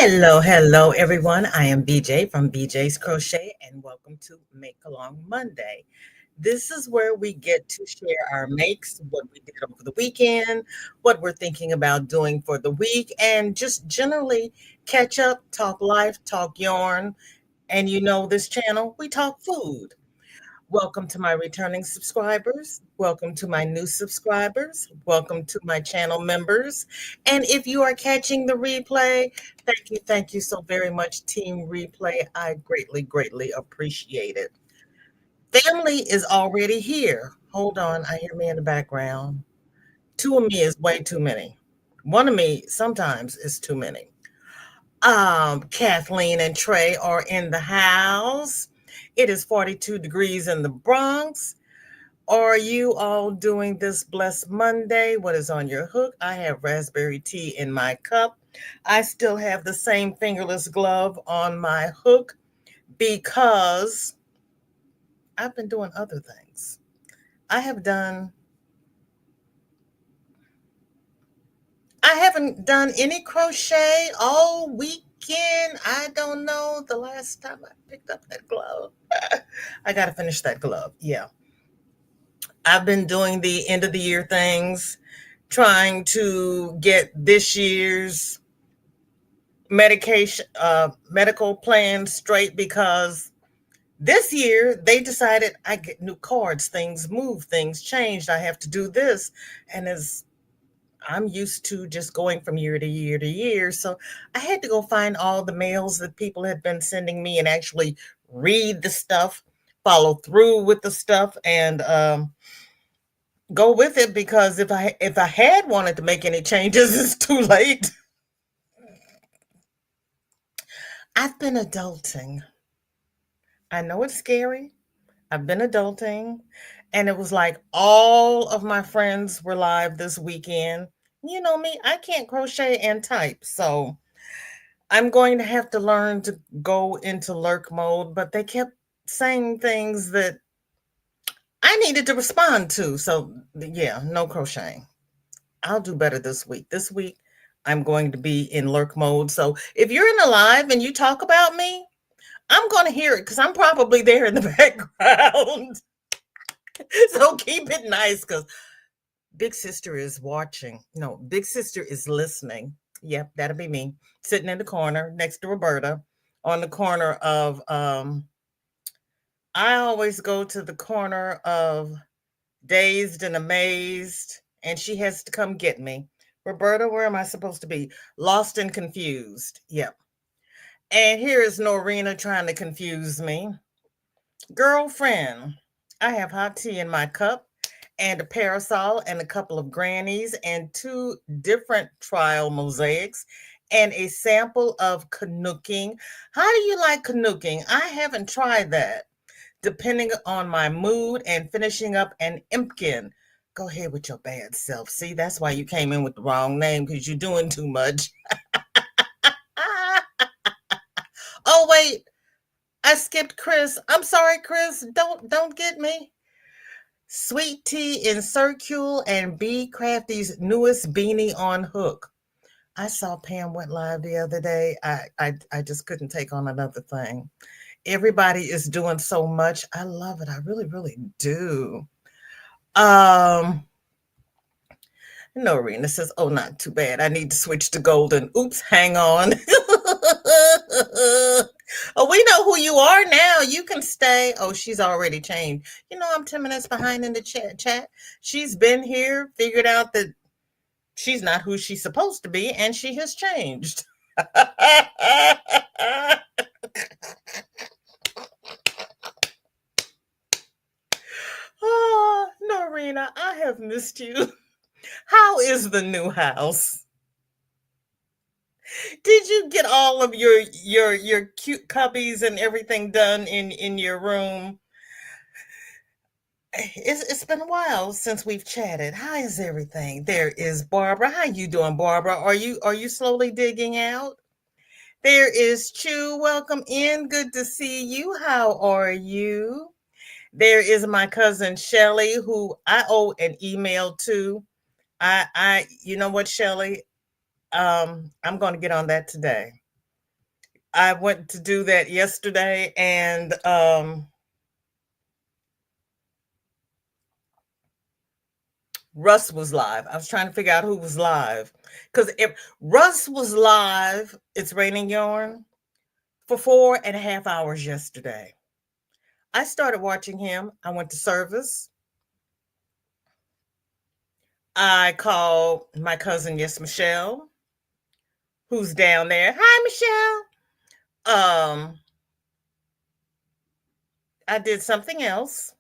Hello, everyone. I am BJ from BJ's Crochet, and welcome to Make Along Monday. This is where we get to share our makes, what we did over the weekend, what we're thinking about doing for the week, and just generally catch up, talk life, talk yarn. And you know this channel, we talk food. Welcome to my returning subscribers. Welcome to my new subscribers. Welcome to my channel members. And if you are catching the replay, thank you so very much, Team Replay. I greatly appreciate it. Family is already here. Hold on, I hear me in the background. Two of me is way too many. One of me sometimes is too many. Kathleen and Trey are in the house. It is 42 degrees in the Bronx. Are you all doing this blessed Monday? What is on your hook? I have raspberry tea in my cup. I still have the same fingerless glove on my hook because I've been doing other things. I haven't done any crochet all weekend. I don't know the last time I picked up that glove. I got to finish that glove. Yeah. I've been doing the end of the year things, trying to get this year's medical plan straight because this year they decided I get new cards, things move, things changed. I have to do this. And as I'm used to just going from year to year to year. So I had to go find all the mails that people had been sending me and actually read the stuff, follow through with the stuff, and go with it because if I had wanted to make any changes, it's too late. I've been adulting. I know it's scary. I've been adulting, and it was like all of my friends were live this weekend. You know me, I can't crochet and type, so I'm going to have to learn to go into lurk mode, but they kept saying things that I needed to respond to. So, yeah, no crocheting. I'll do better this week. This week, I'm going to be in lurk mode. So if you're in the live and you talk about me, I'm going to hear it because I'm probably there in the background. So keep it nice because Big Sister is watching. No, Big Sister is listening. Yep, that'll be me sitting in the corner next to Roberta on the corner of, I always go to the corner of Dazed and Amazed, and she has to come get me. Roberta, where am I supposed to be? Lost and confused. Yep. And here is Norina trying to confuse me. Girlfriend, I have hot tea in my cup and a parasol and a couple of grannies and two different trial mosaics and a sample of canucking. How do you like canucking? I haven't tried that. Depending on my mood and finishing up an impkin. Go ahead with your bad self. See, that's why you came in with the wrong name because you're doing too much. Oh wait, I skipped Chris. I'm sorry, Chris. Don't get me. Sweet Tea in Circule and B Crafty's newest beanie on hook. I saw Pam went live the other day. I just couldn't take on another thing. Everybody is doing so much. I love it. I really do. Um, Norina says, "Oh, not too bad. I need to switch to golden. Oops, hang on." Oh, we know who you are now. You can stay. Oh, she's already changed. You know, I'm 10 minutes behind in the chat. She's been here, figured out that she's not who she's supposed to be, and she has changed. Oh, Norina, I have missed you. How is the new house? Did you get all of your cute cubbies and everything done in your room? It's been a while since we've chatted. How is everything? There is Barbara. How you doing, Barbara? Are you slowly digging out? There is Chu. Welcome in. Good to see you. How are you? There is my cousin Shelly, who I owe an email to. You know what, Shelly? I'm going to get on that today. I went to do that yesterday, and Russ was live. I was trying to figure out who was live, because if Russ was live, it's raining yarn for 4.5 hours yesterday. I started watching him. I went to service. I called my cousin, yes, Michelle, who's down there. Hi, Michelle. I did something else.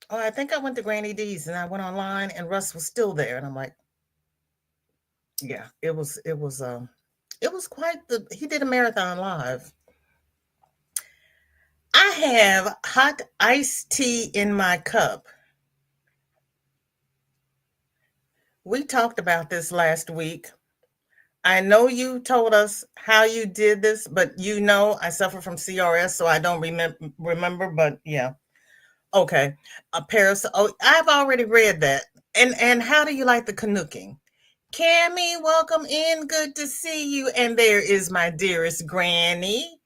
Oh, I think I went to Granny D's, and I went online, and Russ was still there, and I'm like, yeah, it was quite the. He did a marathon live. I have hot iced tea in my cup. We talked about this last week. I know you told us how you did this, but I suffer from CRS, so I don't remember. But yeah, okay. A Paris. Oh, I've already read that. And how do you like the canucking? Cammy, welcome in. Good to see you. And there is my dearest granny.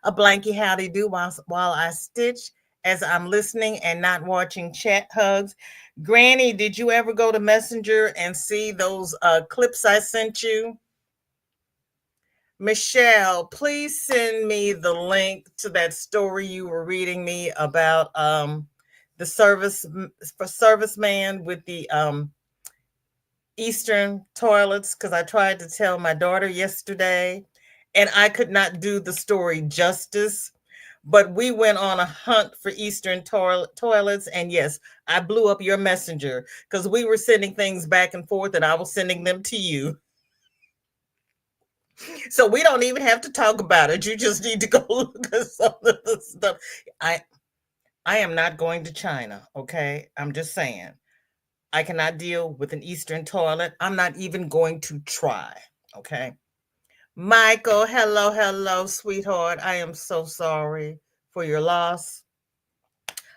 A blankie howdy do while I stitch as I'm listening and not watching chat hugs. Granny, did you ever go to Messenger and see those clips I sent you? Michelle, please send me the link to that story you were reading me about the serviceman with the Eastern toilets, because I tried to tell my daughter yesterday and I could not do the story justice. But we went on a hunt for Eastern toilets. And yes, I blew up your messenger because we were sending things back and forth and I was sending them to you. So we don't even have to talk about it. You just need to go look at some of the stuff. I I am not going to China, okay? I'm just saying. I cannot deal with an Eastern toilet. I'm not even going to try, okay? Michael, hello, hello, sweetheart. I am so sorry for your loss.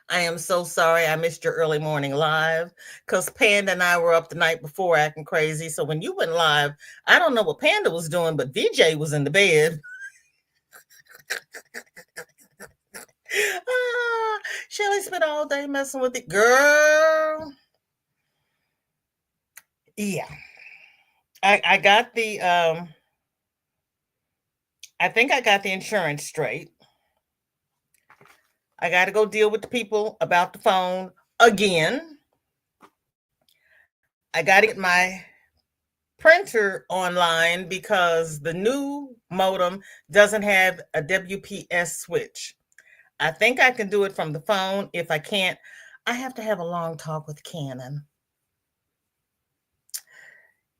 I am so sorry I missed your early morning live because Panda and I were up the night before acting crazy. So when you went live, I don't know what Panda was doing, but VJ was in the bed. Shelly spent all day messing with it. Girl. Yeah. I got the I think I got the insurance straight. I got to go deal with the people about the phone again. I got to get my printer online because the new modem doesn't have a WPS switch. I think I can do it from the phone. If I can't, I have to have a long talk with Canon.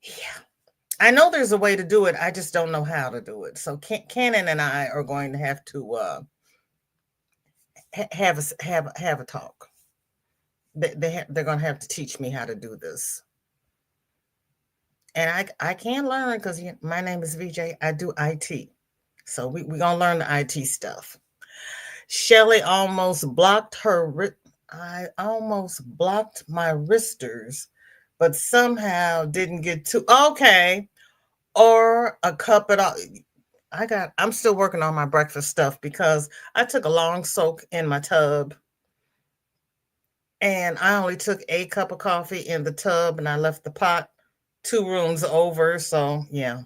Yeah. I know there's a way to do it. I just don't know how to do it. So Canon and I are going to have to have a talk. They're going to have to teach me how to do this. And I can learn because my name is VJ. I do IT. So we're going to learn the IT stuff. Shelly almost blocked her. I almost blocked my wristers, but somehow didn't get to. Okay. Or a cup at all. I'm still working on my breakfast stuff because I took a long soak in my tub and I only took a cup of coffee in the tub and I left the pot 2 rooms over. So, yeah.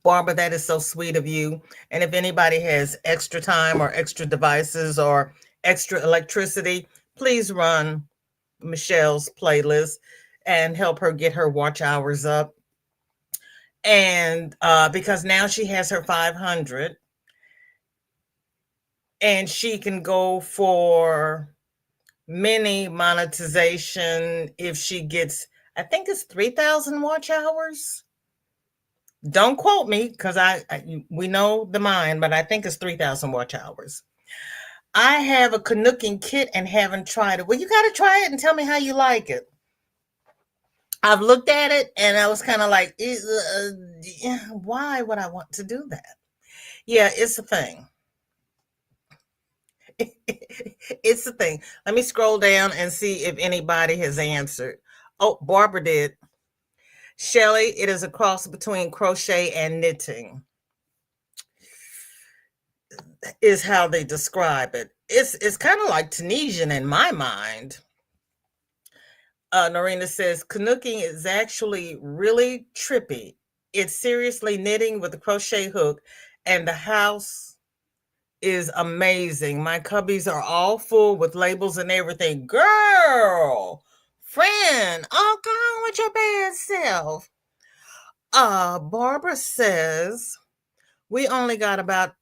Barbara, that is so sweet of you. And if anybody has extra time or extra devices or extra electricity, please run Michelle's playlist and help her get her watch hours up. And because now she has her 500 and she can go for mini monetization if she gets, I think it's 3,000 watch hours. Don't quote me because we know the mind, but I think it's 3,000 watch hours. I have a canucking kit and haven't tried it. Well, you got to try it and tell me how you like it. I've looked at it and I was kind of like, why would I want to do that? Yeah, it's a thing. It's the thing. Let me scroll down and see if anybody has answered. Oh, Barbara did. Shelly, it is a cross between crochet and knitting, is how they describe it. It's kind of like Tunisian in my mind. Norina says canucking is actually really trippy. It's seriously knitting with a crochet hook, and the house is amazing. My cubbies are all full with labels and everything. Girl, friend, oh, go on with your bad self. Barbara says we only got about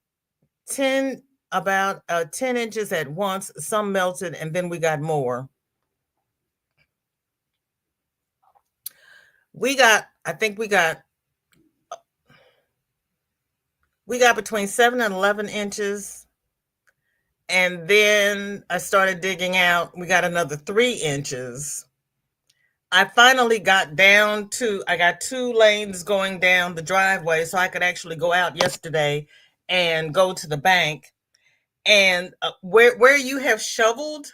10 10 inches at once. Some melted, and then we got more. I think we got between 7 and 11 inches. And then I started digging out. We got another 3 inches. I finally got down to, I got 2 lanes going down the driveway so I could actually go out yesterday and go to the bank. And where you have shoveled,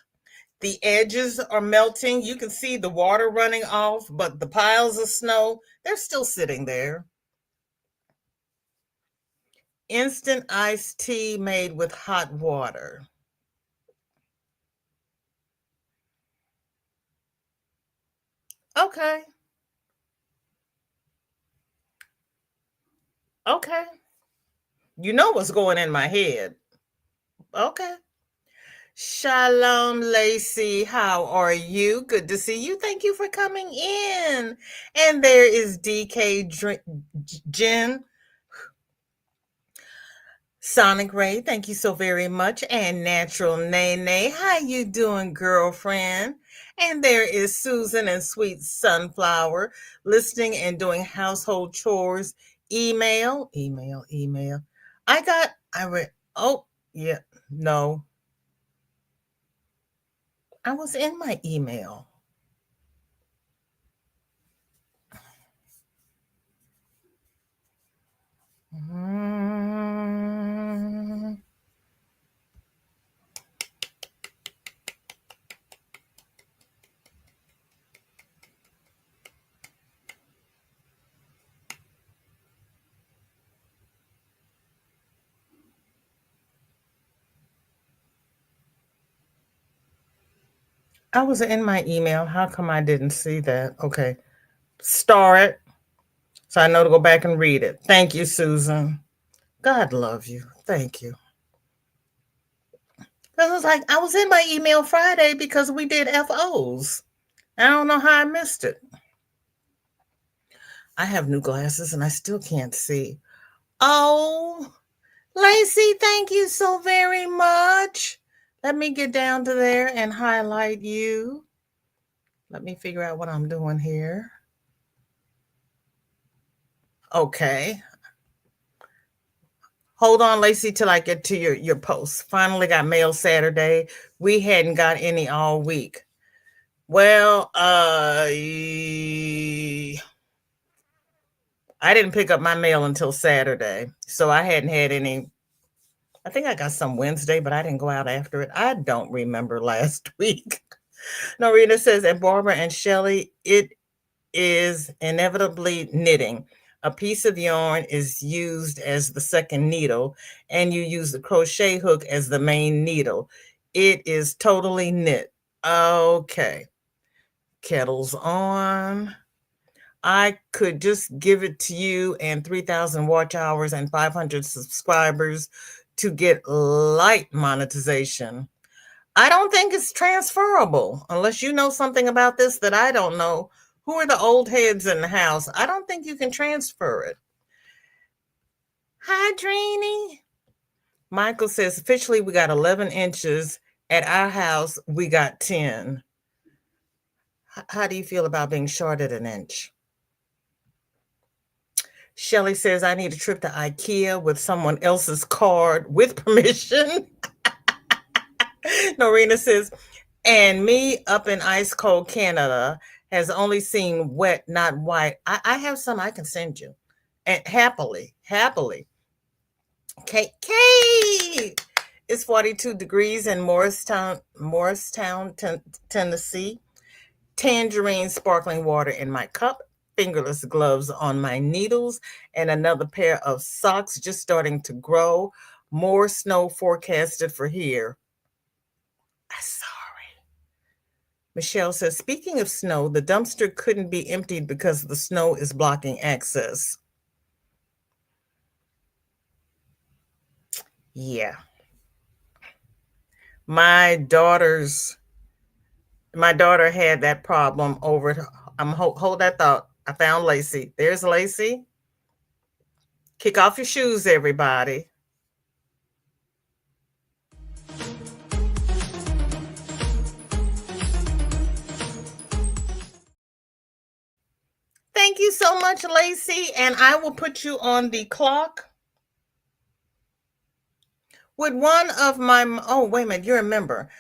the edges are melting. You can see the water running off, but the piles of snow, they're still sitting there. Instant iced tea made with hot water. Okay. Okay. You know what's going in my head. Okay. Shalom, Lacey. How are you? Good to see you. Thank you for coming in. And there is DK Jen. Sonic Ray, thank you so very much. And Natural Nene, how you doing, girlfriend? And there is Susan and Sweet Sunflower listening and doing household chores. Email. I read, oh, yeah, no, I was in my email. Mm, I was in my email. How come I didn't see that? Okay. Star it so I know to go back and read it. Thank you, Susan. God love you. Thank you. I was like, I was in my email Friday because we did FOs. I don't know how I missed it. I have new glasses and I still can't see. Oh, Lacey, thank you so very much. Let me get down to there and highlight you. Let me figure out what I'm doing here. Okay. Hold on, Lacey, till I get to your post. Finally got mail Saturday. We hadn't got any all week. Well, I didn't pick up my mail until Saturday, so I hadn't had any. I think I got some Wednesday, but I didn't go out after it. I don't remember last week. Norita says, and Barbara and Shelly, it is inevitably knitting. A piece of yarn is used as the second needle, and you use the crochet hook as the main needle. It is totally knit. Okay. Kettle's on. I could just give it to you and 3,000 watch hours and 500 subscribers to get light monetization. I don't think it's transferable unless you know something about this that I don't know. Who are the old heads in the house? I don't think you can transfer it. Hi, Dreamy. Michael says, officially, we got 11 inches. At our house, we got 10. How do you feel about being short at an inch? Shelly says, I need a trip to IKEA with someone else's card with permission. Norina says, and me up in ice cold Canada has only seen wet, not white. I have some I can send you. And happily. Kate, It's 42 degrees in Morristown, Tennessee. Tangerine sparkling water in my cup, fingerless gloves on my needles, and another pair of socks just starting to grow. More snow forecasted for here. I'm sorry. Michelle says, speaking of snow, the dumpster couldn't be emptied because the snow is blocking access. Yeah. My daughter's my daughter had that problem over. Hold that thought. I found Lacey. There's Lacey. Kick off your shoes, everybody. Thank you so much, Lacey. And I will put you on the clock with one of my. Oh, wait a minute. You're a member.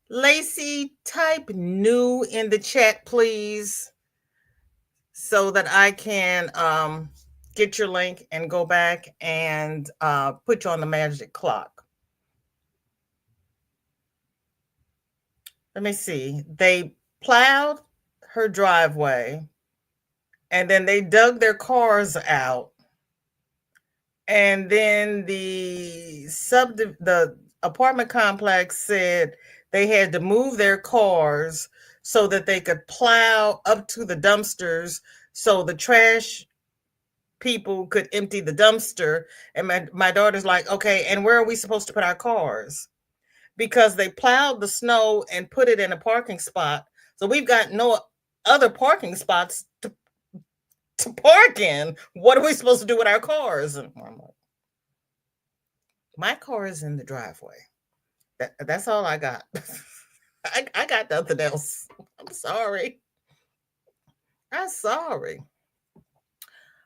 Lacey, type new in the chat, please, so that I can get your link and go back and put you on the magic clock. Let me see. They plowed her driveway and then they dug their cars out. And then the apartment complex said they had to move their cars so that they could plow up to the dumpsters so the trash people could empty the dumpster. And my daughter's like, okay, and where are we supposed to put our cars? Because they plowed the snow and put it in a parking spot. So we've got no other parking spots to park in. What are we supposed to do with our cars? And I'm like, my car is in the driveway. That's all I got. I got nothing else. I'm sorry. I'm sorry.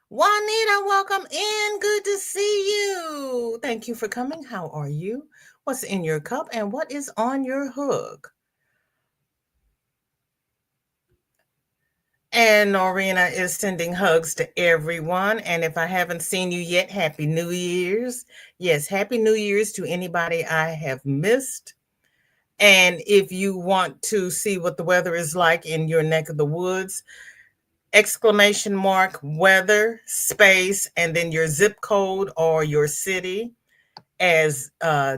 Juanita, welcome in. Good to see you. Thank you for coming. How are you? What's in your cup and what is on your hook? And Norina is sending hugs to everyone. And if I haven't seen you yet, Happy New Year's. Yes, Happy New Year's to anybody I have missed. And if you want to see what the weather is like in your neck of the woods, exclamation mark weather space and then your zip code or your city, as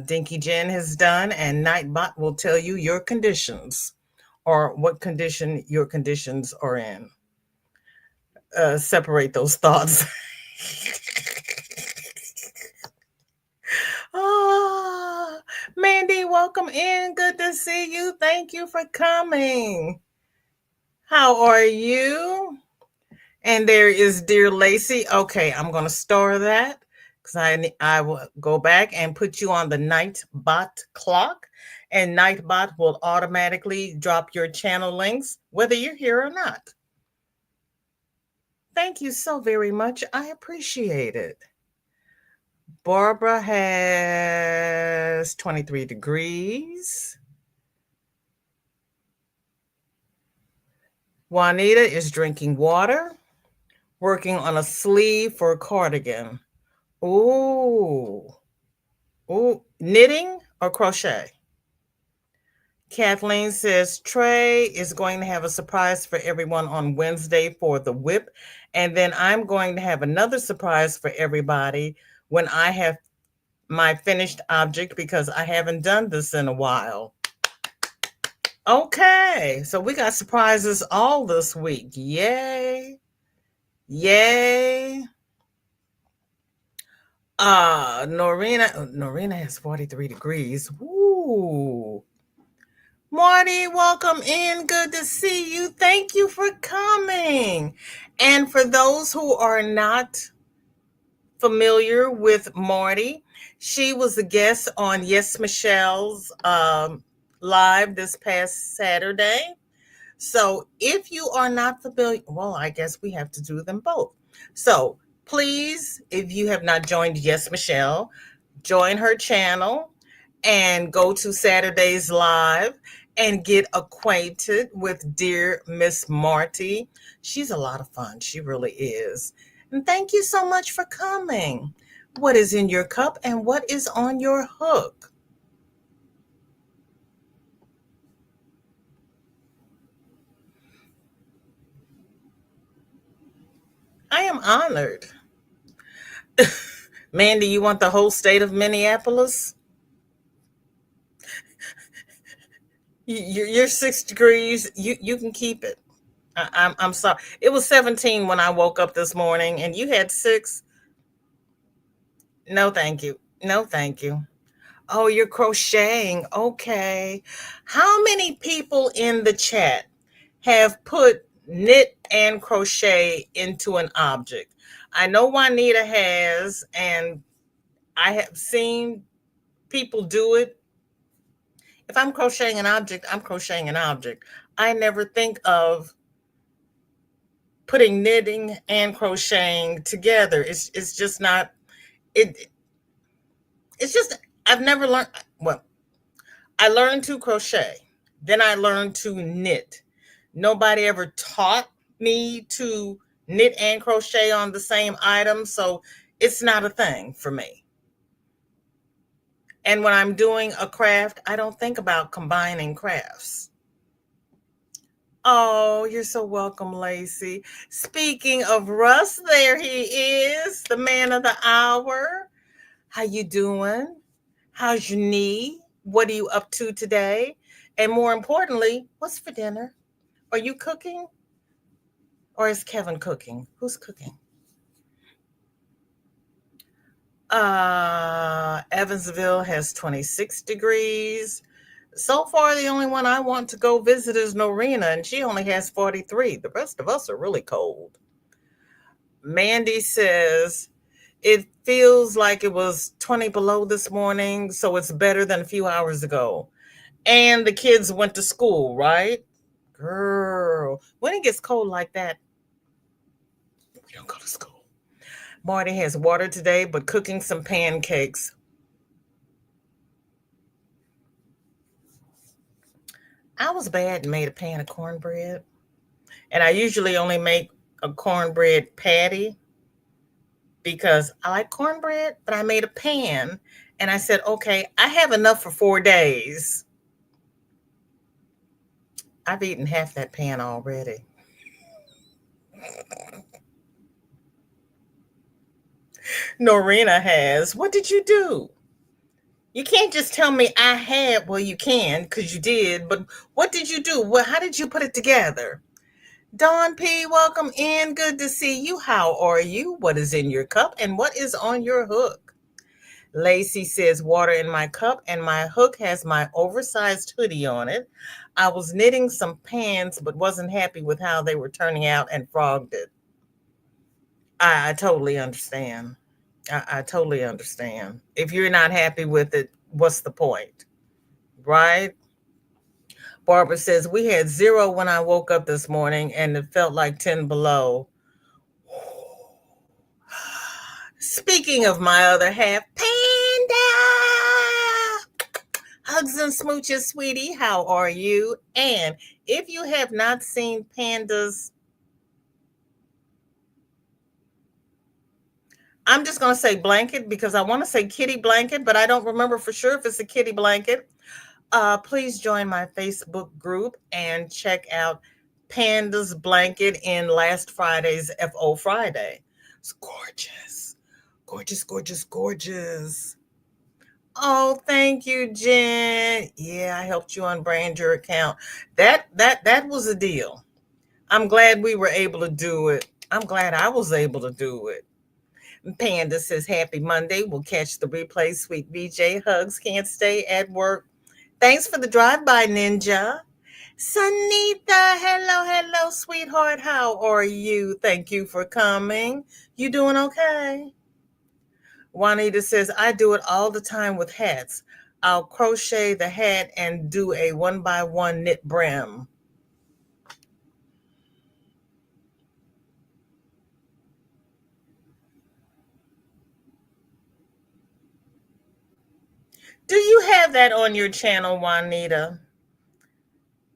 Dinky Jen has done, and Nightbot will tell you your conditions or what condition your conditions are in. Separate those thoughts. Oh, Mandy, welcome in. Good to see you. Thank you for coming. How are you? And there is dear Lacey. Okay, I'm going to store that because I will go back and put you on the Nightbot clock, and Nightbot will automatically drop your channel links whether you're here or not. Thank you so very much. I appreciate it. Barbara has 23 degrees. Juanita is drinking water, working on a sleeve for a cardigan. Ooh, knitting or crochet? Kathleen says Trey is going to have a surprise for everyone on Wednesday for the whip. And then I'm going to have another surprise for everybody when I have my finished object, because I haven't done this in a while. Okay, so we got surprises all this week. Yay. Yay. Norina has 43 degrees. Woo. Marty, welcome in. Good to see you. Thank you for coming. And for those who are not familiar with Marty, she was a guest on Yes Michelle's live this past Saturday. So if you are not familiar, well, I guess we have to do them both. So please, if you have not joined Yes Michelle, join her channel and go to Saturday's live and get acquainted with dear Miss Marty. She's a lot of fun. She really is. And thank you so much for coming. What is in your cup and what is on your hook? I am honored. Mandy, you want the whole state of Minneapolis? You're 6 degrees. You can keep it. I'm sorry. It was 17 when I woke up this morning, and you had 6. No, thank you. No, thank you. Oh, you're crocheting. Okay. How many people in the chat have put knit and crochet into an object? I know Juanita has, and I have seen people do it. If I'm crocheting an object, I'm crocheting an object. I never think of putting knitting and crocheting together. It's just not it. It's just I've never learned. Well, I learned to crochet, then I learned to knit. Nobody ever taught me to knit and crochet on the same item, so it's not a thing for me. And when I'm doing a craft, I don't think about combining crafts. Oh, you're so welcome, Lacey. Speaking of Russ, there he is, the man of the hour. How you doing? How's your knee? What are you up to today? And more importantly, what's for dinner? Are you cooking? Or is Kevin cooking? Who's cooking? Evansville has 26 degrees. So far, the only one I want to go visit is Norena, and she only has 43. The rest of us are really cold. Mandy says, it feels like it was 20 below this morning, so it's better than a few hours ago. And the kids went to school, right? Girl, when it gets cold like that, we don't go to school. Marty has water today, but cooking some pancakes. I was bad and made a pan of cornbread. And I usually only make a cornbread patty because I like cornbread, but I made a pan and I said, okay, I have enough for 4 days. I've eaten half that pan already. Norena has. What did you do? You can't just tell me I had. Well, you can because you did, but what did you do? Well, how did you put it together? Dawn P, welcome in. Good to see you. How are you? What is in your cup and what is on your hook? Lacey says water in my cup and my hook has my oversized hoodie on it. I was knitting some pants but wasn't happy with how they were turning out and frogged it. I totally understand. I totally understand. If you're not happy with it, what's the point? Right? Barbara says, we had 0 when I woke up this morning and it felt like 10 below. Speaking of my other half, Panda! Hugs and smooches, sweetie. How are you? And if you have not seen Panda's, I'm just going to say blanket because I want to say kitty blanket, but I don't remember for sure if it's a kitty blanket. Please join my Facebook group and check out Panda's blanket in last Friday's FO Friday. It's gorgeous. Gorgeous, gorgeous, gorgeous. Oh, thank you, Jen. Yeah, I helped you unbrand your account. That was a deal. I'm glad we were able to do it. I'm glad I was able to do it. Panda says, happy Monday. We'll catch the replay. Sweet BJ hugs. Can't stay at work. Thanks for the drive-by, Ninja. Sunita, hello, hello, sweetheart. How are you? Thank you for coming. You doing okay? Juanita says, I do it all the time with hats. I'll crochet the hat and do a 1x1 knit brim. Do you have that on your channel, Juanita?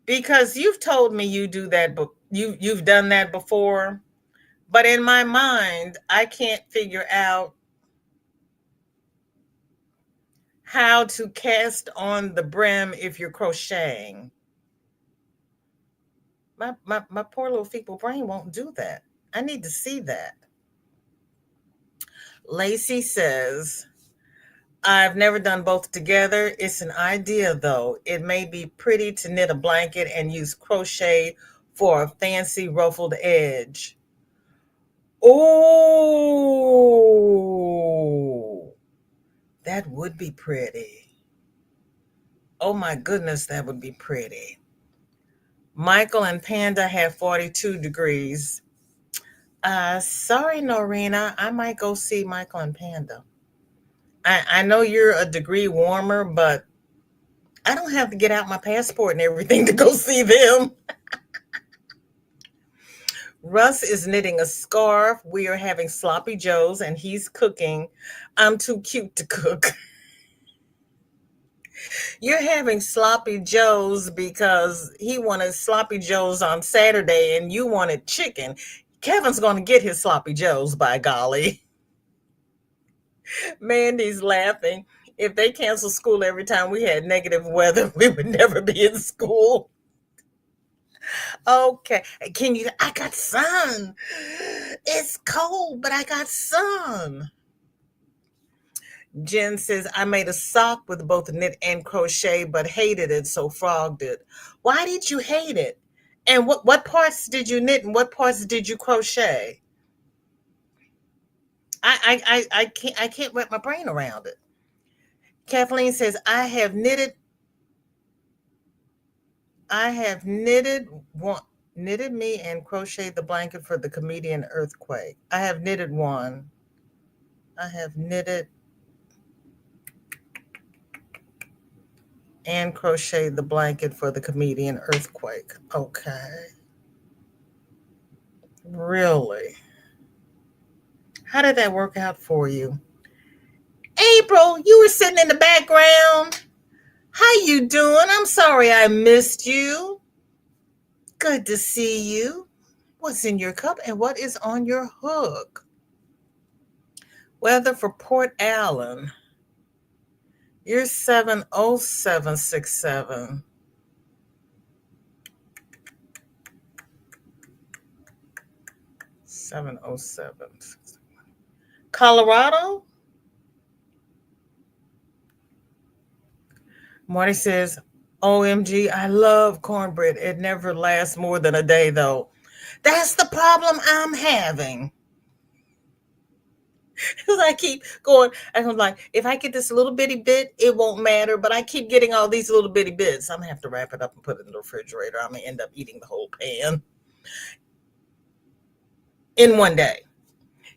Because you've told me you do that, but you've done that before. But in my mind, I can't figure out How to cast on the brim if you're crocheting. My poor little feeble brain won't do that. I need to see that. Lacey says, I've never done both together. It's an idea though. It may be pretty to knit a blanket and use crochet for a fancy ruffled edge. Oh, that would be pretty. Oh my goodness, that would be pretty. Michael and Panda have 42 degrees. Sorry, Norina. I might go see Michael and Panda. I know you're a degree warmer, but I don't have to get out my passport and everything to go see them. Russ is knitting a scarf. We are having sloppy joes and he's cooking. I'm too cute to cook. You're having sloppy joes because he wanted sloppy joes on Saturday and you wanted chicken. Kevin's going to get his sloppy joes, by golly. Mandy's laughing. If they cancel school every time we had negative weather, we would never be in school. Okay. Can you? I got sun. It's cold, but I got sun. Jen says, I made a sock with both knit and crochet, but hated it, so frogged it. Why did you hate it? And what parts did you knit and what parts did you crochet? I can't wrap my brain around it. Kathleen says, I have knitted me and crocheted the blanket for the comedian earthquake. I have knitted one. I have knitted and crocheted the blanket for the comedian earthquake. Okay. Really? How did that work out for you? April, you were sitting in the background. How you doing? I'm sorry I missed you. Good to see you. What's in your cup and what is on your hook? Weather for Port Allen. You're 70767. 707. Colorado? Marty says, OMG, I love cornbread. It never lasts more than a day, though. That's the problem I'm having. Because I keep going, and I'm like, if I get this little bitty bit, it won't matter. But I keep getting all these little bitty bits. I'm going to have to wrap it up and put it in the refrigerator. I'm going to end up eating the whole pan in one day.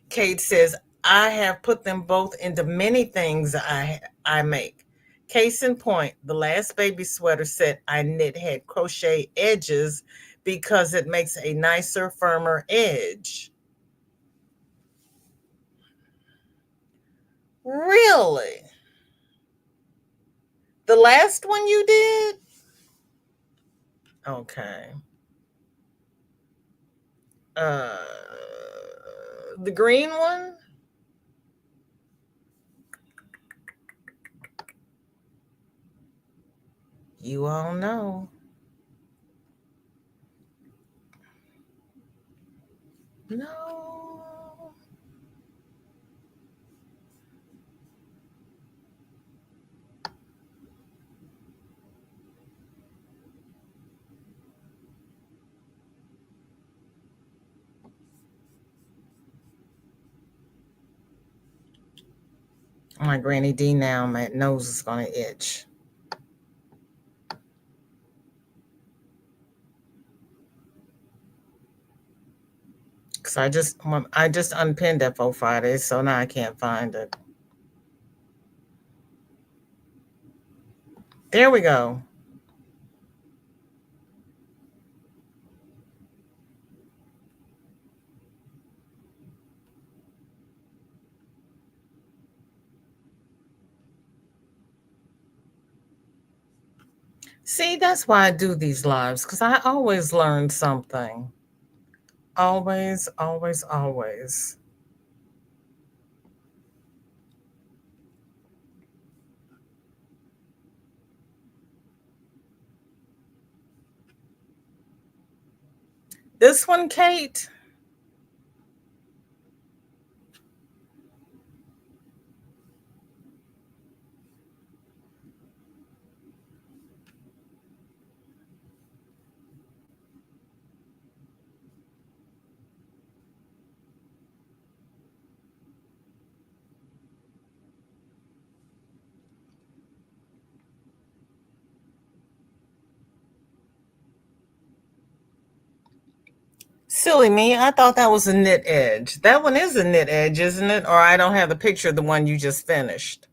Kate says, I have put them both into many things I make. Case in point, the last baby sweater set I knit had crochet edges because it makes a nicer, firmer edge. Really? The last one you did? Okay. Uh, the green one? You all know. No. My Granny D now, my nose is going to itch. Because I just unpinned that for Friday, so now I can't find it. There we go. See, that's why I do these lives, because I always learn something. Always, always, always. This one, Kate. Silly me. I thought that was a knit edge. That one is a knit edge, isn't it? Or I don't have the picture of the one you just finished.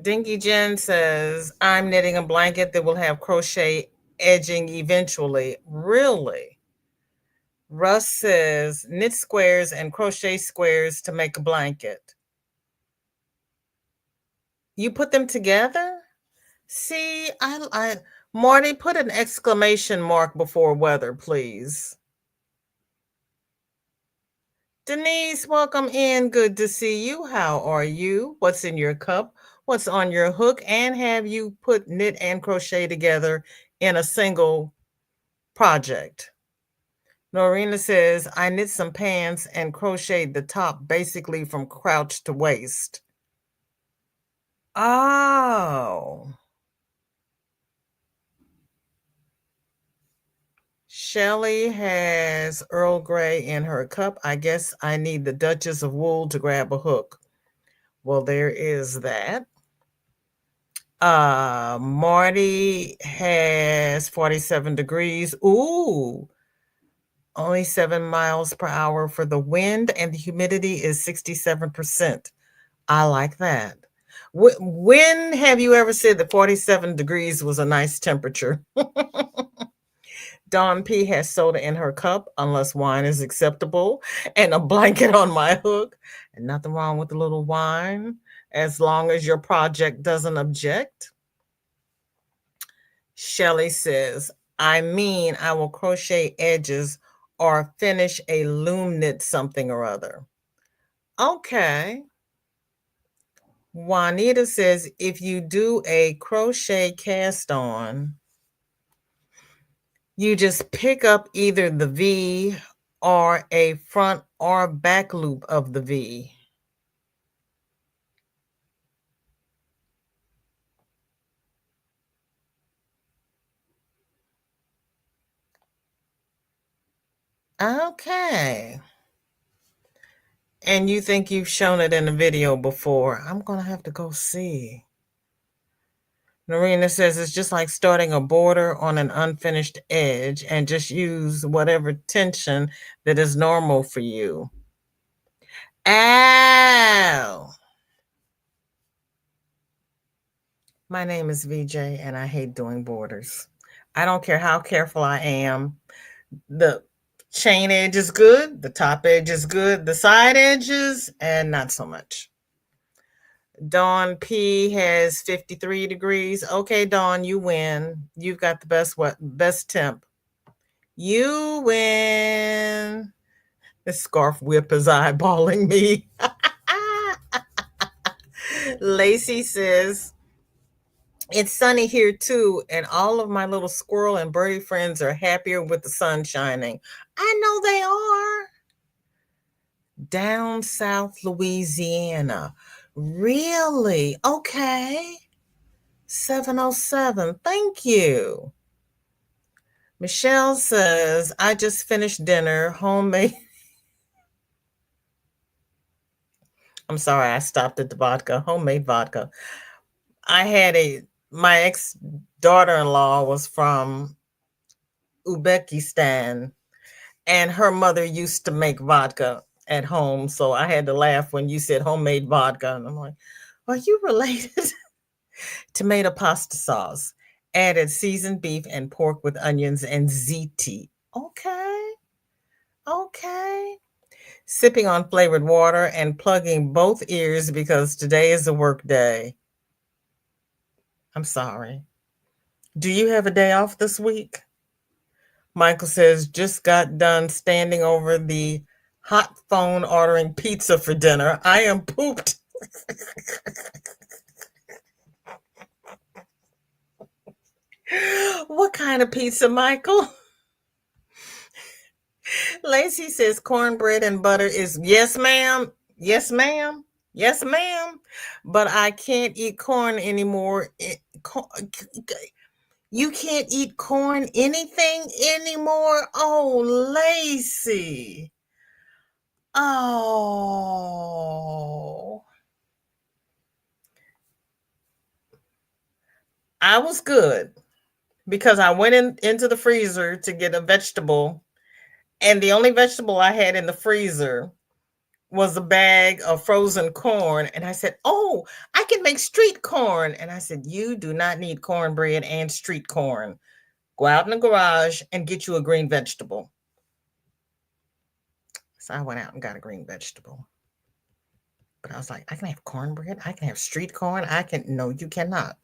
Dinky Jen says, I'm knitting a blanket that will have crochet edging eventually. Really? Russ says, knit squares and crochet squares to make a blanket. You put them together? See, Marty, put an exclamation mark before weather, please. Denise, welcome in. Good to see you. How are you? What's in your cup? What's on your hook? And have you put knit and crochet together in a single project? Norina says, I knit some pants and crocheted the top basically from crouch to waist. Oh. Shelly has Earl Grey in her cup. I guess I need the Duchess of Wool to grab a hook. Well, there is that. Marty has 47 degrees. Ooh, only 7 miles per hour for the wind, and the humidity is 67%. I like that. When have you ever said that 47 degrees was a nice temperature? Dawn P has soda in her cup, unless wine is acceptable, and a blanket on my hook. And nothing wrong with a little wine, as long as your project doesn't object. Shelly says, I mean, I will crochet edges or finish a loom knit something or other. Okay. Juanita says, if you do a crochet cast on, you just pick up either the V or a front or back loop of the V. Okay. And you think you've shown it in a video before. I'm going to have to go see. Norina says it's just like starting a border on an unfinished edge and just use whatever tension that is normal for you. Ow! My name is VJ and I hate doing borders. I don't care how careful I am. The chain edge is good, the top edge is good, the side edges, and not so much. Dawn P has 53 degrees. Okay, Dawn, you win. You've got the best temp. You win. This scarf whip is eyeballing me. Lacey says, it's sunny here too, and all of my little squirrel and birdie friends are happier with the sun shining. I know they are. Down South Louisiana. Really? Okay. 707. Thank you. Michelle says, I just finished dinner, homemade. I'm sorry, I stopped at the vodka, homemade vodka. I had my ex daughter in law was from Uzbekistan, and her mother used to make vodka at home. So I had to laugh when you said homemade vodka. And I'm like, are you related? Tomato pasta sauce. Added seasoned beef and pork with onions and ziti. Okay. Okay. Sipping on flavored water and plugging both ears because today is a work day. I'm sorry. Do you have a day off this week? Michael says, just got done standing over the hot phone ordering pizza for dinner. I am pooped. What kind of pizza, Michael? Lacey says cornbread and butter is yes, ma'am. Yes, ma'am. Yes, ma'am. But I can't eat corn anymore. You can't eat corn anything anymore? Oh, Lacey. Oh. I was good because I went into the freezer to get a vegetable, and the only vegetable I had in the freezer was a bag of frozen corn. And I said, oh, I can make street corn. And I said, you do not need cornbread and street corn. Go out in the garage and get you a green vegetable. So I went out and got a green vegetable. But I was like, I can have cornbread. I can have street corn. No, you cannot.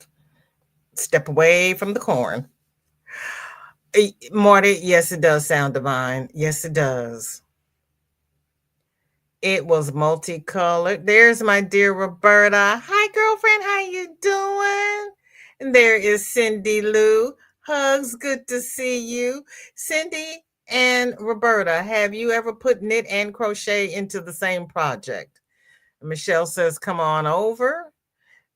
Step away from the corn. Marty, yes, it does sound divine. Yes, it does. It was multicolored. There's my dear Roberta. Hi, girlfriend. How you doing? And there is Cindy Lou. Hugs. Good to see you. Cindy and Roberta, have you ever put knit and crochet into the same project? Michelle says, come on over.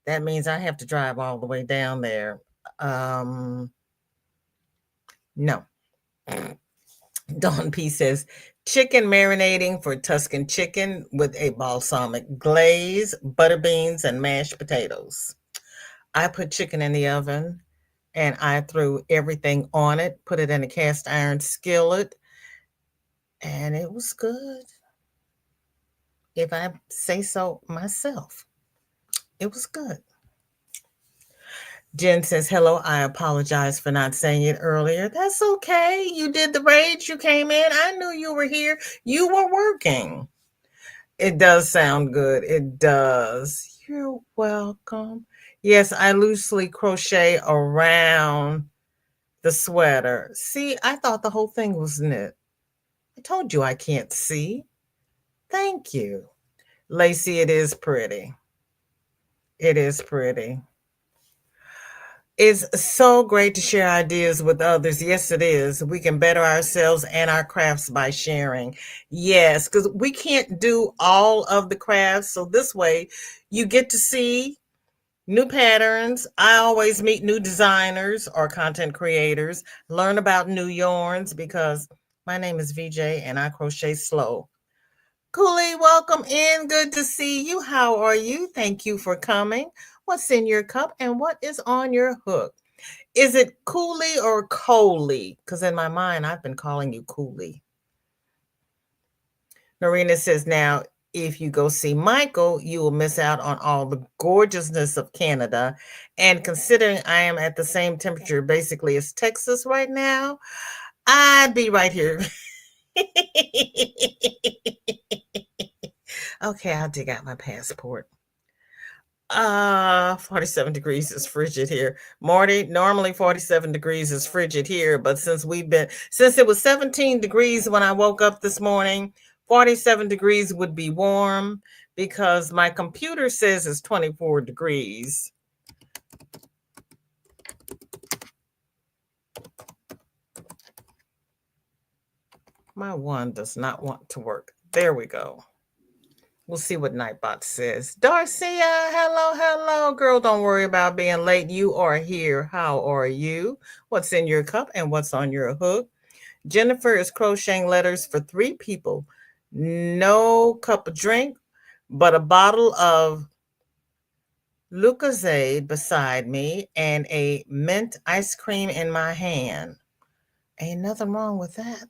That means I have to drive all the way down there. No. Dawn P says, chicken marinating for Tuscan chicken with a balsamic glaze, butter beans, and mashed potatoes. I put chicken in the oven and I threw everything on it, put it in a cast iron skillet, and it was good. If I say so myself, it was good. Jen says, hello, I apologize for not saying it earlier. That's okay. You did the rage. You came in. I knew you were here. You were working. It does sound good. It does. You're welcome. Yes, I loosely crochet around the sweater. See, I thought the whole thing was knit. I told you I can't see. Thank you. Lacey, it is pretty. It is pretty. It's so great to share ideas with others. Yes, it is. We can better ourselves and our crafts by sharing. Yes, because we can't do all of the crafts. So this way, you get to see new patterns. I always meet new designers or content creators, learn about new yarns because my name is VJ and I crochet slow. Cooley, welcome in. Good to see you. How are you? Thank you for coming. What's in your cup and what is on your hook? Is it Cooley or Coley? Because in my mind, I've been calling you Cooley. Norina says, now, if you go see Michael, you will miss out on all the gorgeousness of Canada. And considering I am at the same temperature basically as Texas right now, I'd be right here. Okay, I'll dig out my passport. 47 degrees is frigid here. Marty, normally 47 degrees is frigid here, but since it was 17 degrees when I woke up this morning, 47 degrees would be warm because my computer says it's 24 degrees. My one does not want to work. There we go. We'll see what Nightbot says. Darcia, hello. Girl, don't worry about being late. You are here. How are you? What's in your cup and what's on your hook? Jennifer is crocheting letters for 3 people. No cup of drink, but a bottle of Lucozade beside me and a mint ice cream in my hand. Ain't nothing wrong with that.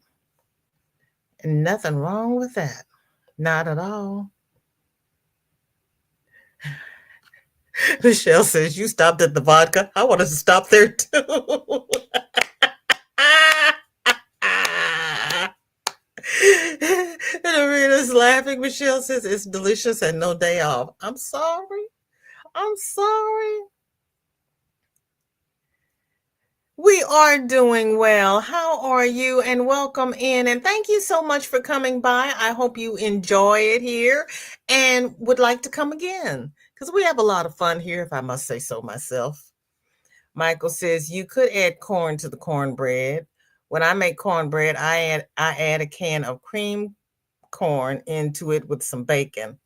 Nothing wrong with that. Not at all. Michelle says, you stopped at the vodka. I wanted to stop there too. And Arena's laughing. Michelle says, it's delicious and no day off. I'm sorry. We are doing well. How are you? And welcome in. And thank you so much for coming by. I hope you enjoy it here and would like to come again because we have a lot of fun here, if I must say so myself. Michael says you could add corn to the cornbread. When I make cornbread, I add a can of cream corn into it with some bacon.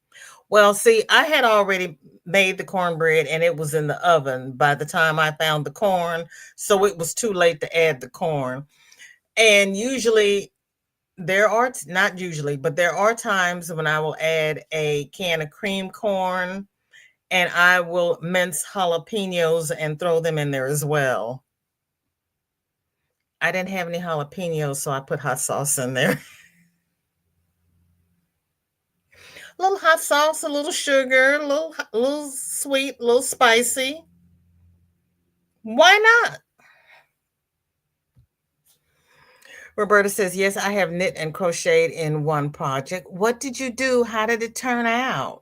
Well, see, I had already made the cornbread and it was in the oven by the time I found the corn. So it was too late to add the corn. And usually, not usually, but there are times when I will add a can of cream corn and I will mince jalapenos and throw them in there as well. I didn't have any jalapenos, so I put hot sauce in there. A little hot sauce, a little sugar, a little sweet, a little spicy. Why not? Roberta says, yes, I have knit and crocheted in one project. What did you do? How did it turn out?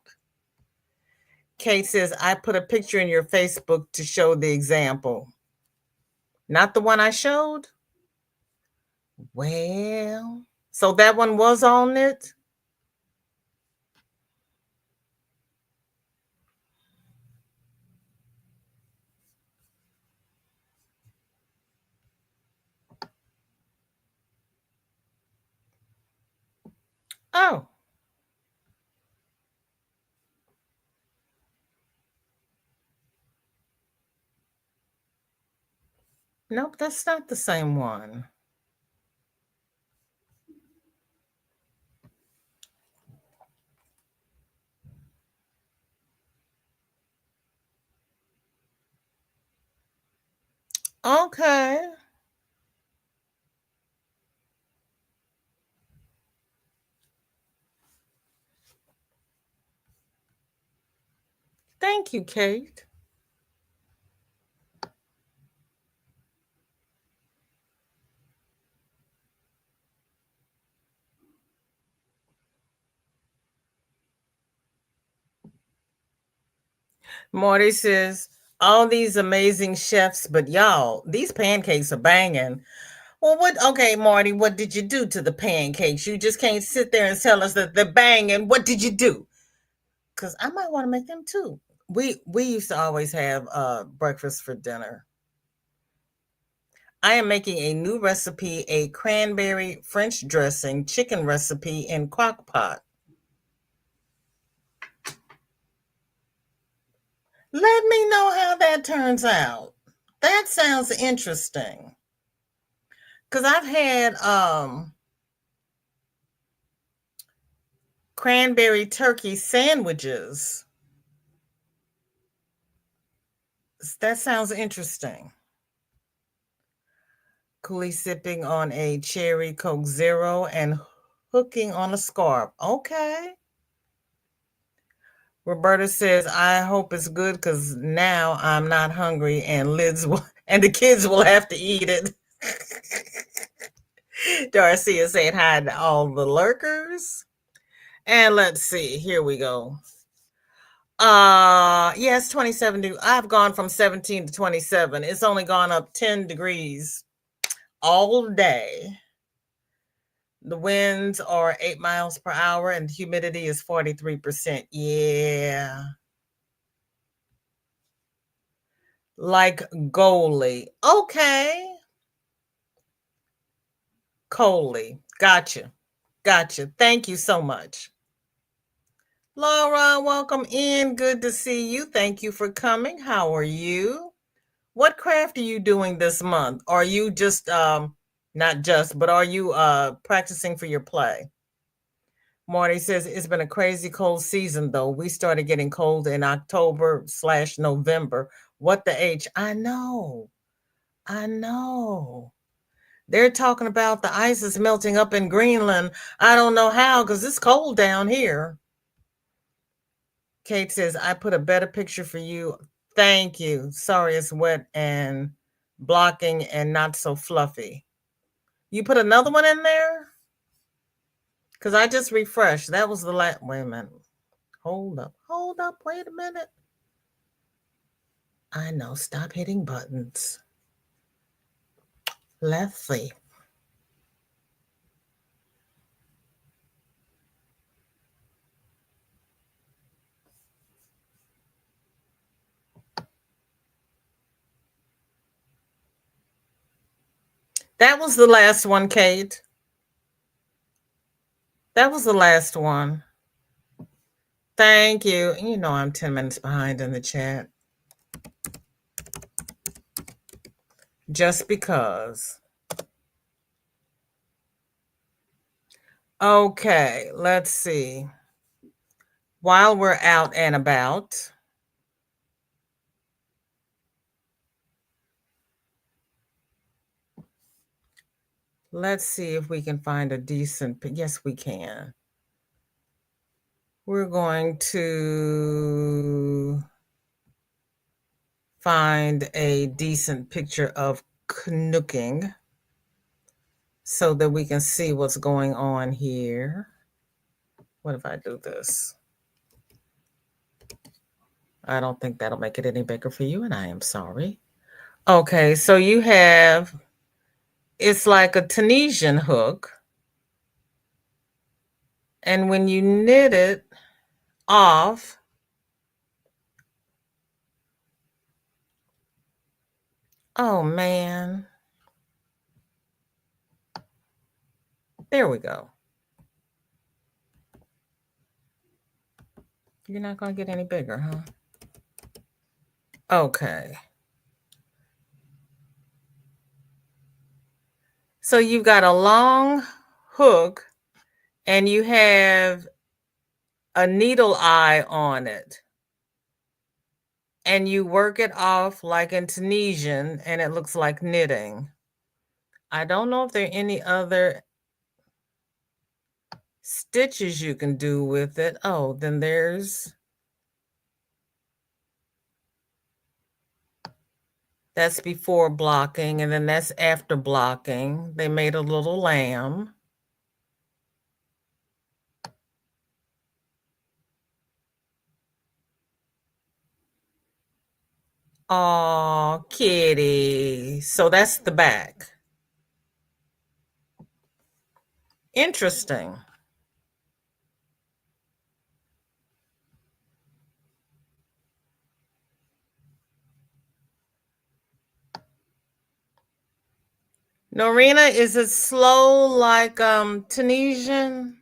Kate says, I put a picture in your Facebook to show the example. Not the one I showed? Well, so that one was on it? Oh, nope, that's not the same one. Okay. Thank you, Kate. Marty says, all these amazing chefs, but y'all, these pancakes are banging. Well, okay, Marty, what did you do to the pancakes? You just can't sit there and tell us that they're banging. What did you do? Because I might want to make them too. We used to always have breakfast for dinner. I am making a new recipe, a cranberry French dressing chicken recipe in crock pot. Let me know how that turns out. That sounds interesting. Because I've had cranberry turkey sandwiches. That sounds interesting. Coolly sipping on a cherry Coke Zero and hooking on a scarf. Okay. Roberta says, I hope it's good because now I'm not hungry and Liz will, and the kids will have to eat it. Darcy is saying hi to all the lurkers. And let's see, here we go. Yes, 27 I've gone from 17 to 27. It's only gone up 10 degrees all day. The winds are 8 miles per hour and humidity is 43%. Yeah. Like goalie. Okay. Coley. Gotcha. Gotcha. Thank you so much. Laura, welcome in. Good to see you. Thank you for coming. How are you? What craft are you doing this month? Are you just not just, but are you practicing for your play? Marty says it's been a crazy cold season though. We started getting cold in October/November. What the H? I know. I know. They're talking about the ice is melting up in Greenland. I don't know how because it's cold down here. Kate says, I put a better picture for you. Thank you. Sorry, it's wet and blocking and not so fluffy. You put another one in there? Because I just refreshed. That was the last. Wait a minute. Hold up. Hold up. Wait a minute. I know. Stop hitting buttons. Let's see. That was the last one, Kate. That was the last one. Thank you. You know I'm 10 minutes behind in the chat. Just because. Okay, let's see. While we're out and about, let's see if we can find a decent, yes, we can. We're going to find a decent picture of canoeing so that we can see what's going on here. What if I do this? I don't think that'll make it any bigger for you, and I am sorry. Okay, so you have, it's like a Tunisian hook. And when you knit it off, oh man, there we go. You're not going to get any bigger, huh? Okay. So you've got a long hook and you have a needle eye on it. And you work it off like in Tunisian and it looks like knitting. I don't know if there are any other stitches you can do with it. Oh, then that's before blocking, and then that's after blocking. They made a little lamb. Oh, kitty. So that's the back. Interesting. Norina, is it slow like Tunisian?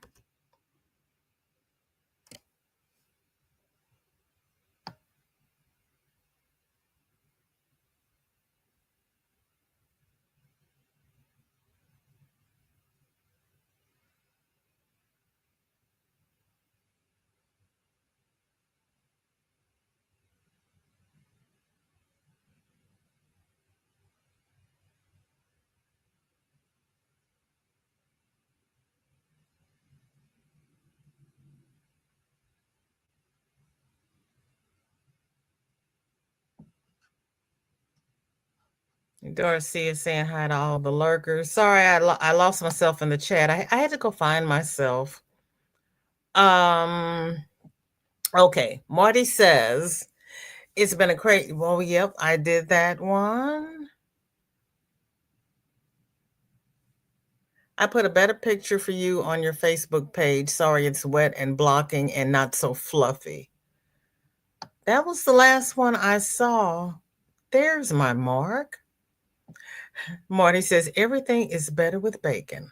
Dorsey is saying hi to all the lurkers. Sorry, I lost myself in the chat. I had to go find myself. Okay. Marty says it's been a crazy. Well, yep, I did that one. I put a better picture for you on your Facebook page. Sorry, it's wet and blocking and not so fluffy. That was the last one I saw. There's my mark. Marty says everything is better with bacon.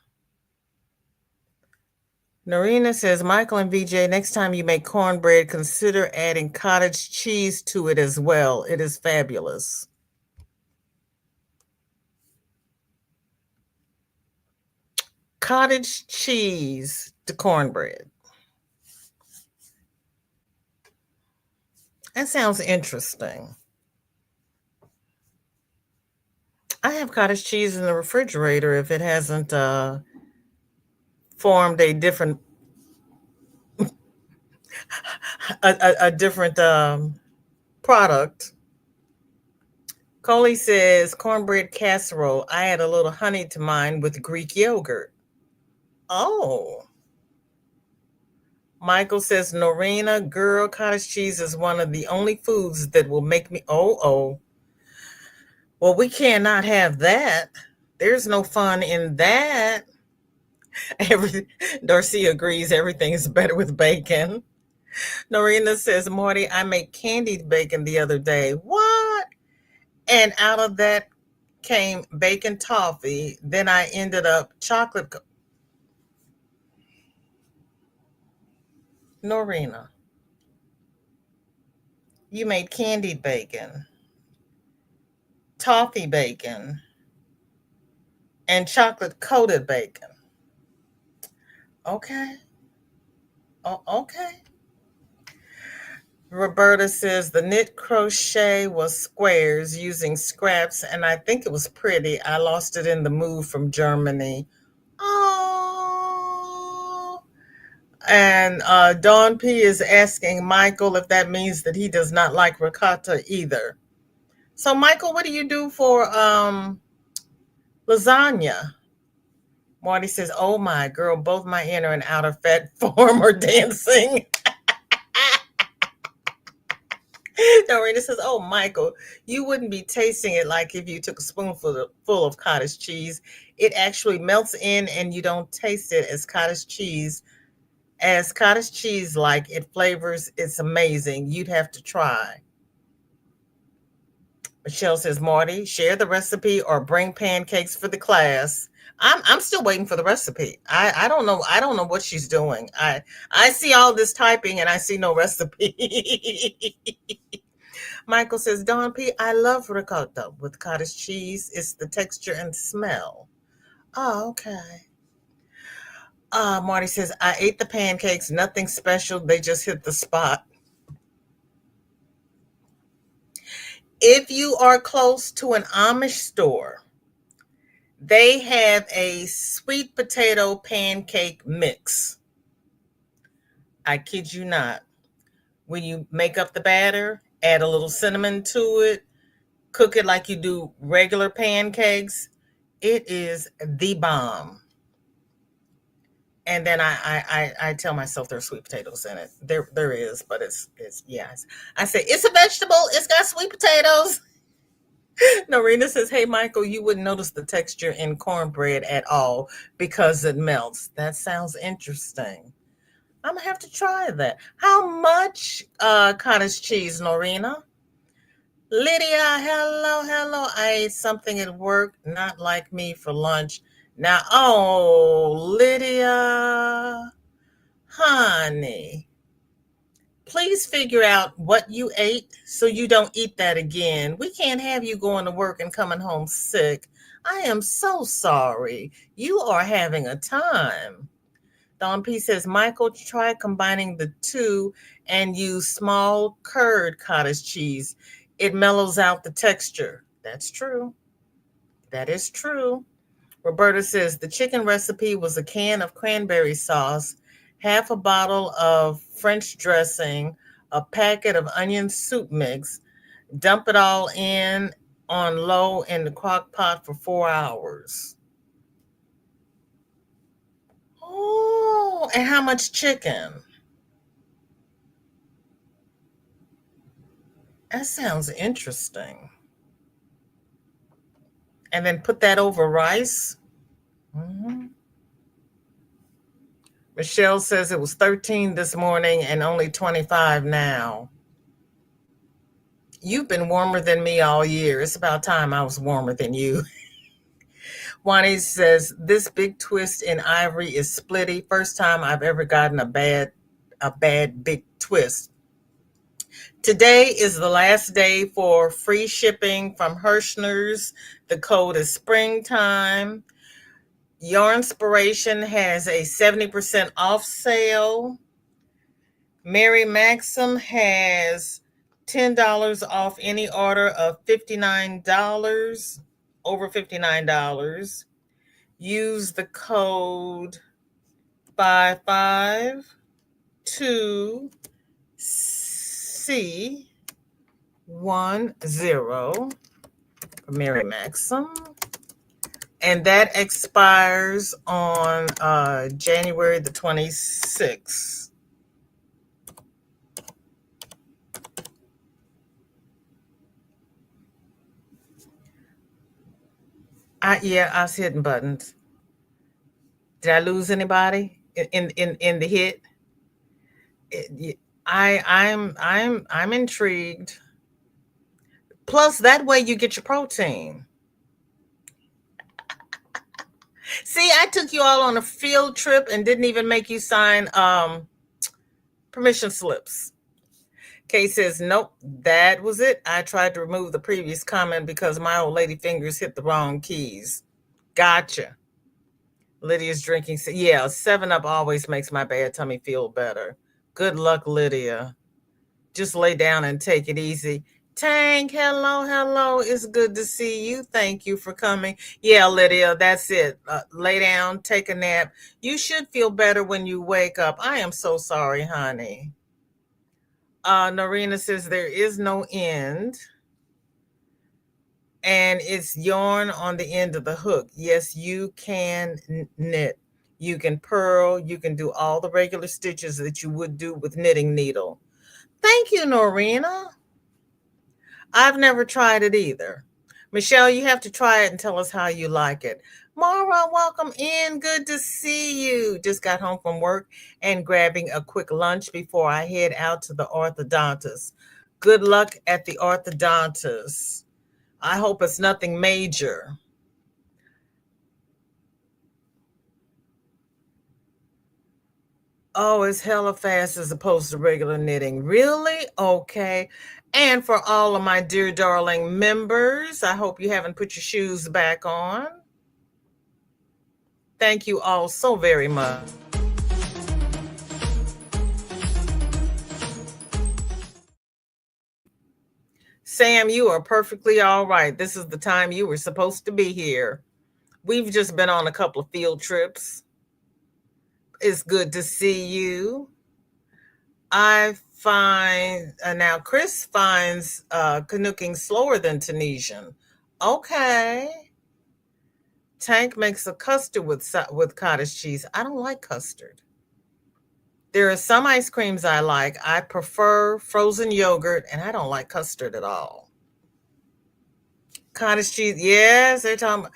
Norina says, Michael and VJ, next time you make cornbread, consider adding cottage cheese to it as well. It is fabulous. Cottage cheese to cornbread. That sounds interesting. I have cottage cheese in the refrigerator if it hasn't formed a different a different product. Coley says cornbread casserole. I add a little honey to mine with Greek yogurt. Oh. Michael says, Norina, girl, cottage cheese is one of the only foods that will make me, oh. Well, we cannot have that. There's no fun in that. Every Darcy agrees everything is better with bacon. Norina says, Morty, I made candied bacon the other day. What? And out of that came bacon toffee. Then I ended up chocolate. Norina, you made candied bacon, toffee bacon, and chocolate coated bacon. Okay. Oh, okay. Roberta says the knit crochet was squares using scraps, and I think it was pretty. I lost it in the move from Germany. Oh. And Dawn P is asking Michael if that means that he does not like ricotta either. So, Michael, what do you do for lasagna? Marty says, oh my girl, both my inner and outer fat form are dancing. Dorita says, oh, Michael, you wouldn't be tasting it like if you took a spoonful full of cottage cheese. It actually melts in and you don't taste it as cottage cheese. As cottage cheese, like it flavors, it's amazing. You'd have to try. Michelle says, Marty, share the recipe or bring pancakes for the class. I'm still waiting for the recipe. I don't know. I don't know what she's doing. I see all this typing and I see no recipe. Michael says, Don P, I love ricotta with cottage cheese. It's the texture and smell. Oh, okay. Marty says, I ate the pancakes, nothing special. They just hit the spot. If you are close to an Amish store, they have a sweet potato pancake mix. I kid you not. When you make up the batter, add a little cinnamon to it, cook it like you do regular pancakes. It is the bomb. And then I tell myself there's sweet potatoes in it. There is, but it's yes. I say it's a vegetable. It's got sweet potatoes. Norina says, "Hey Michael, you wouldn't notice the texture in cornbread at all because it melts. That sounds interesting. I'm gonna have to try that. How much cottage cheese, Norina?" Lydia, hello, hello. I ate something at work, not like me for lunch. Now, oh, Lydia, honey, please figure out what you ate so you don't eat that again. We can't have you going to work and coming home sick. I am so sorry. You are having a time. Don P says, Michael, try combining the two and use small curd cottage cheese. It mellows out the texture. That's true. That is true. Roberta says the chicken recipe was a can of cranberry sauce, half a bottle of French dressing, a packet of onion soup mix, dump it all in on low in the crock pot for 4 hours. Oh, and how much chicken? That sounds interesting. And then put that over rice. Mhm. Michelle says it was 13 this morning and only 25 now. You've been warmer than me all year. It's about time I was warmer than you. Wani says this big twist in ivory is splitty. First time I've ever gotten a bad big twist. Today is the last day for free shipping from Hirschner's. The code is springtime. Yarnspiration has a 70% off sale. Mary Maxim has $10 off any order of $59, over $59. Use the code 552C10 for Mary Maxim. And that expires on January the 26th. Yeah, I was hitting buttons. Did I lose anybody in the hit? I'm intrigued. Plus, that way you get your protein. See, I took you all on a field trip and didn't even make you sign permission slips. Kay says, nope, that was it. I tried to remove the previous comment because my old lady fingers hit the wrong keys. Gotcha. Lydia's drinking. Yeah, 7 Up always makes my bad tummy feel better. Good luck, Lydia. Just lay down and take it easy. Tank, hello, hello. It's good to see you. Thank you for coming. Yeah, Lydia, that's it. Lay down, take a nap. You should feel better when you wake up. I am so sorry, honey. Norina says there is no end, and it's yarn on the end of the hook. Yes, you can knit. You can purl. You can do all the regular stitches that you would do with knitting needle. Thank you, Norina. I've never tried it either. Michelle, you have to try it and tell us how you like it. Mara, welcome in. Good to see you. Just got home from work and grabbing a quick lunch before I head out to the orthodontist. Good luck at the orthodontist. I hope it's nothing major. Oh, it's hella fast as opposed to regular knitting. Really? Okay. And for all of my dear darling members, I hope you haven't put your shoes back on. Thank you all so very much. Sam, you are perfectly all right. This is the time you were supposed to be here. We've just been on a couple of field trips. It's good to see you. I find now Chris finds Canucking slower than Tunisian. Okay. Tank makes a custard with cottage cheese. I don't like custard. There are some ice creams I like. I prefer frozen yogurt, and I don't like custard at all. Cottage cheese, yes, they're talking.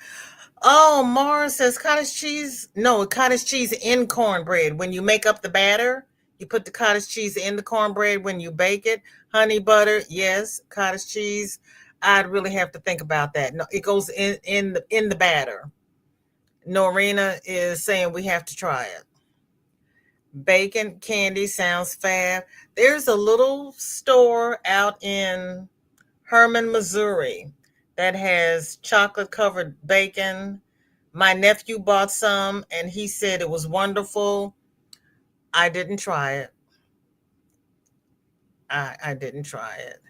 Oh, Mara says cottage cheese. No, cottage cheese in cornbread. When you make up the batter, you put the cottage cheese in the cornbread when you bake it. Honey butter, yes. Cottage cheese. I'd really have to think about that. No, it goes in the batter. Norina is saying we have to try it. Bacon candy sounds fab. There's a little store out in Herman, Missouri that has chocolate covered bacon. My nephew bought some and he said it was wonderful. I didn't try it. I didn't try it.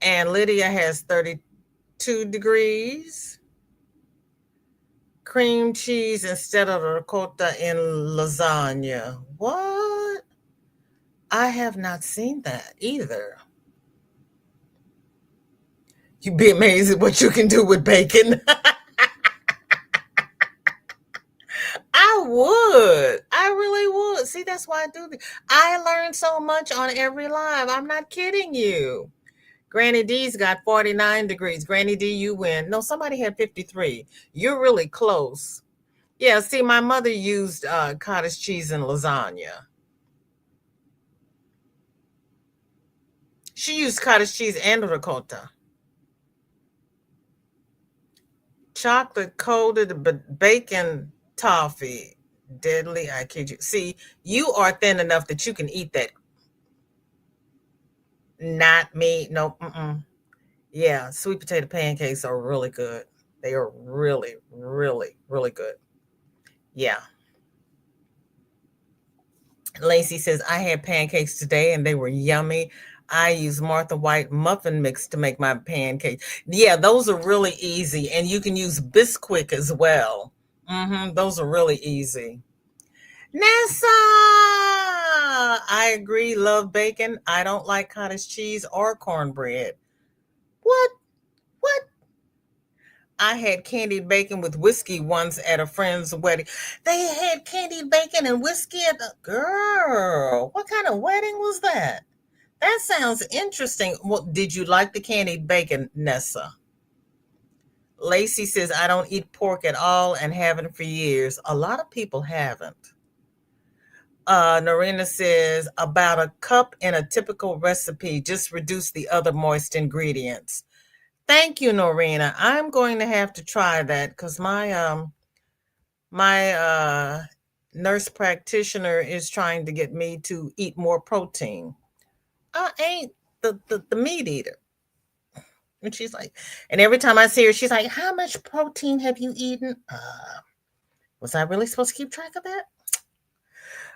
And Lydia has 32 degrees. Cream cheese instead of ricotta in lasagna. What? I have not seen that either. You'd be amazed at what you can do with bacon. I would. I really would. See, that's why I do this. I learned so much on every live. I'm not kidding you. Granny D's got 49 degrees. Granny D, you win. No, somebody had 53. You're really close. Yeah, see, my mother used cottage cheese and lasagna. She used cottage cheese and ricotta. Chocolate coated bacon toffee. Deadly, I kid you. See, you are thin enough that you can eat that. Not me. Nope. Mm-mm. Yeah, sweet potato pancakes are really good. They are really, really, really good. Yeah. Lacey says, I had pancakes today and they were yummy. I use Martha White muffin mix to make my pancakes. Yeah, those are really easy. And you can use Bisquick as well. Those are really easy. Nessa! I agree. Love bacon. I don't like cottage cheese or cornbread. What? What? I had candied bacon with whiskey once at a friend's wedding. They had candied bacon and whiskey at the girl. What kind of wedding was that? That sounds interesting. Well, did you like the candied bacon, Nessa? Lacey says, I don't eat pork at all and haven't for years. A lot of people haven't. Norina says, about a cup in a typical recipe, just reduce the other moist ingredients. Thank you, Norina. I'm going to have to try that because my nurse practitioner is trying to get me to eat more protein. I ain't the meat eater. And she's like, and every time I see her, she's like, how much protein have you eaten? Was I really supposed to keep track of that?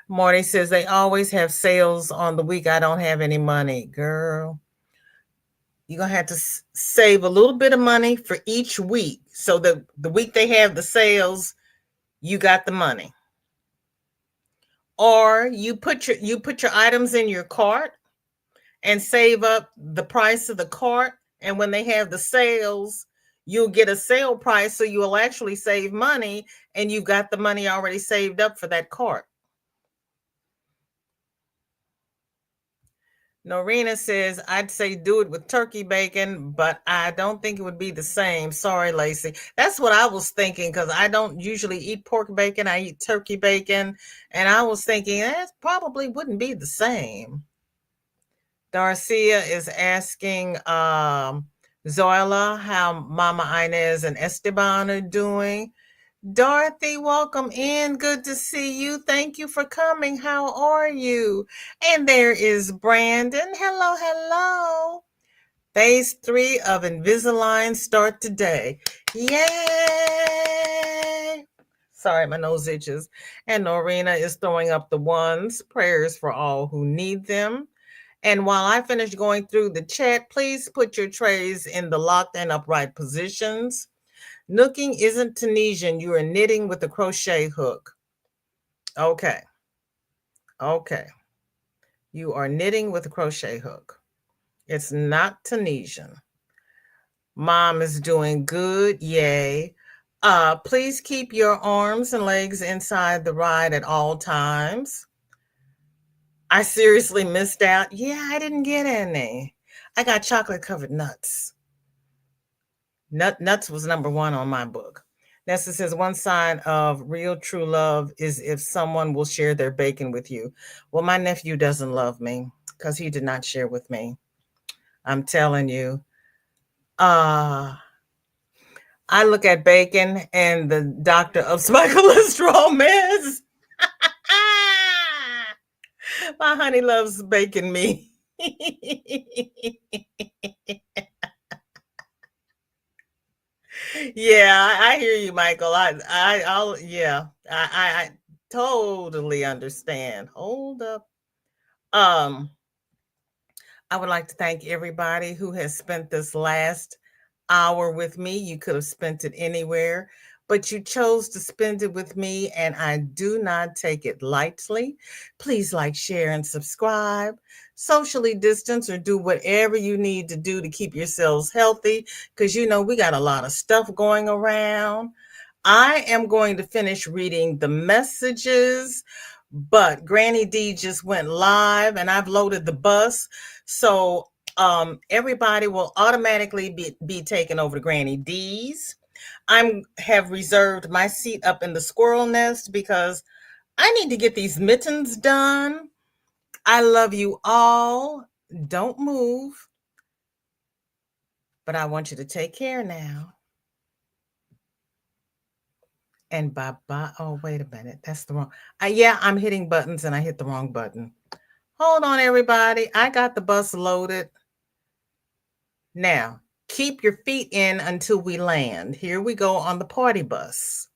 Marty says they always have sales on the week I don't have any money. Girl, you're going to have to save a little bit of money for each week so that the week they have the sales, you got the money. Or you put your items in your cart and save up the price of the cart, and when they have the sales, you'll get a sale price, so you will actually save money, and you've got the money already saved up for that cart. Norina says, I'd say do it with turkey bacon, but I don't think it would be the same. Sorry, Lacey. That's what I was thinking because I don't usually eat pork bacon. I eat turkey bacon. And I was thinking that probably wouldn't be the same. Darcia is asking Zoila how Mama Inez and Esteban are doing. Dorothy, welcome in. Good to see you. Thank you for coming. How are you? And there is Brandon. Hello, hello. Phase 3 of Invisalign start today. Yay! Sorry, my nose itches. And Norina is throwing up the ones. Prayers for all who need them. And while I finish going through the chat, please put your trays in the locked and upright positions. Nooking isn't Tunisian. You are knitting with a crochet hook. Okay. Okay. You are knitting with a crochet hook. It's not Tunisian. Mom is doing good. Yay. Please keep your arms and legs inside the ride at all times. I seriously missed out. Yeah, I didn't get any. I got chocolate covered nuts. Nuts was number 1 on my book. Nessa says one sign of real true love is if someone will share their bacon with you. Well, my nephew doesn't love me because he did not share with me. I'm telling you. I look at bacon and the doctor ups my cholesterol meds. My honey loves bacon me. Yeah, I hear you, Michael. I totally understand. Hold up. I would like to thank everybody who has spent this last hour with me. You could have spent it anywhere, but you chose to spend it with me, and I do not take it lightly. Please like, share, and subscribe. Socially distance or do whatever you need to do to keep yourselves healthy because we got a lot of stuff going around. I am going to finish reading the messages, but Granny D just went live and I've loaded the bus. So everybody will automatically be taken over to Granny D's. I have reserved my seat up in the squirrel nest because I need to get these mittens done. I love you all. Don't move. But I want you to take care now. And bye-bye. Oh, wait a minute. That's the wrong. Yeah, I'm hitting buttons and I hit the wrong button. Hold on, everybody. I got the bus loaded. Now, keep your feet in until we land. Here we go on the party bus.